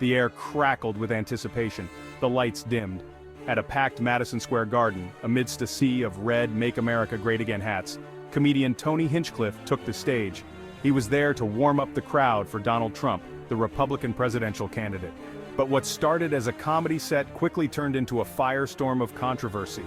The air crackled with anticipation, the lights dimmed. At a packed Madison Square Garden, amidst a sea of red Make America Great Again hats, comedian Tony Hinchcliffe took the stage. He was there to warm up the crowd for Donald Trump, the Republican presidential candidate. But what started as a comedy set quickly turned into a firestorm of controversy.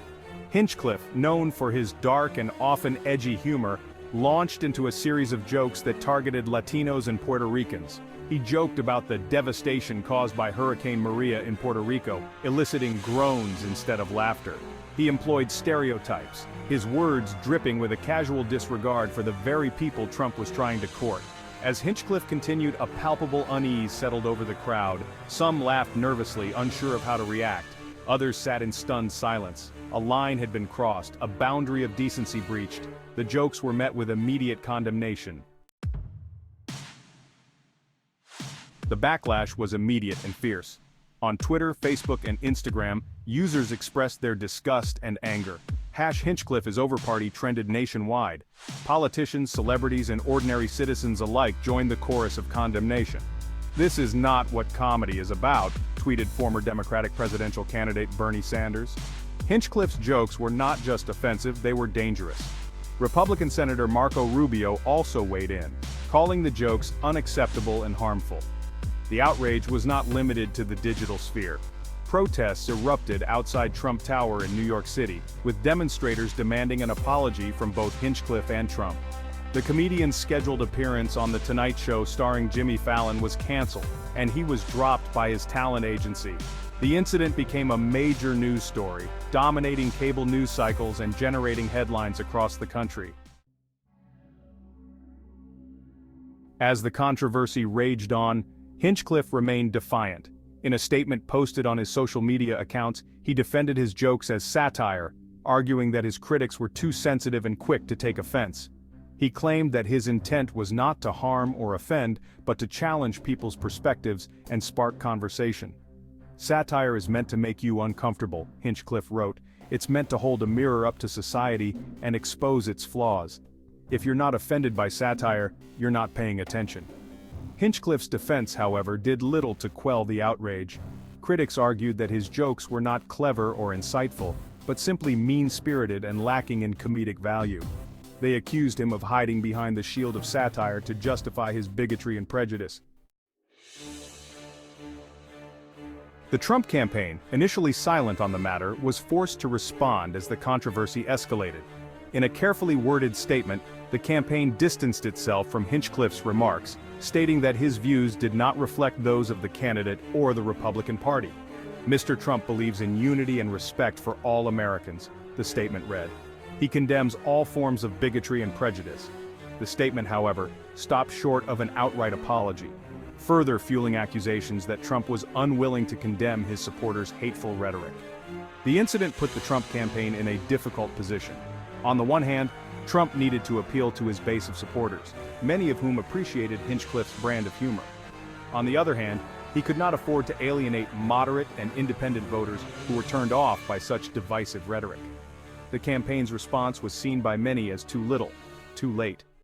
Hinchcliffe, known for his dark and often edgy humor, launched into a series of jokes that targeted Latinos and Puerto Ricans. He joked about the devastation caused by Hurricane Maria in Puerto Rico, eliciting groans instead of laughter. He employed stereotypes, his words dripping with a casual disregard for the very people Trump was trying to court. As Hinchcliffe continued, a palpable unease settled over the crowd. Some laughed nervously, unsure of how to react. Others sat in stunned silence. A line had been crossed, a boundary of decency breached. The jokes were met with immediate condemnation. The backlash was immediate and fierce. On Twitter, Facebook, and Instagram, users expressed their disgust and anger. #Hinchcliffe is over party trended nationwide. Politicians, celebrities, and ordinary citizens alike joined the chorus of condemnation. "This is not what comedy is about," tweeted former Democratic presidential candidate Bernie Sanders. Hinchcliffe's jokes were not just offensive, they were dangerous. Republican Senator Marco Rubio also weighed in, calling the jokes unacceptable and harmful. The outrage was not limited to the digital sphere. Protests erupted outside Trump Tower in New York City, with demonstrators demanding an apology from both Hinchcliffe and Trump. The comedian's scheduled appearance on The Tonight Show starring Jimmy Fallon was canceled, and he was dropped by his talent agency. The incident became a major news story, dominating cable news cycles and generating headlines across the country. As the controversy raged on, Hinchcliffe remained defiant. In a statement posted on his social media accounts, he defended his jokes as satire, arguing that his critics were too sensitive and quick to take offense. He claimed that his intent was not to harm or offend, but to challenge people's perspectives and spark conversation. "Satire is meant to make you uncomfortable," Hinchcliffe wrote. "It's meant to hold a mirror up to society and expose its flaws. If you're not offended by satire, you're not paying attention." Hinchcliffe's defense, however, did little to quell the outrage. Critics argued that his jokes were not clever or insightful, but simply mean-spirited and lacking in comedic value. They accused him of hiding behind the shield of satire to justify his bigotry and prejudice. The Trump campaign, initially silent on the matter, was forced to respond as the controversy escalated. In a carefully worded statement, the campaign distanced itself from Hinchcliffe's remarks, stating that his views did not reflect those of the candidate or the Republican Party. "Mr. Trump believes in unity and respect for all Americans," the statement read. He condemns all forms of bigotry and prejudice. The statement, however, stopped short of an outright apology, further fueling accusations that Trump was unwilling to condemn his supporters' hateful rhetoric. The incident put the Trump campaign in a difficult position. On the one hand, Trump needed to appeal to his base of supporters, many of whom appreciated Hinchcliffe's brand of humor. On the other hand, he could not afford to alienate moderate and independent voters who were turned off by such divisive rhetoric. The campaign's response was seen by many as too little, too late.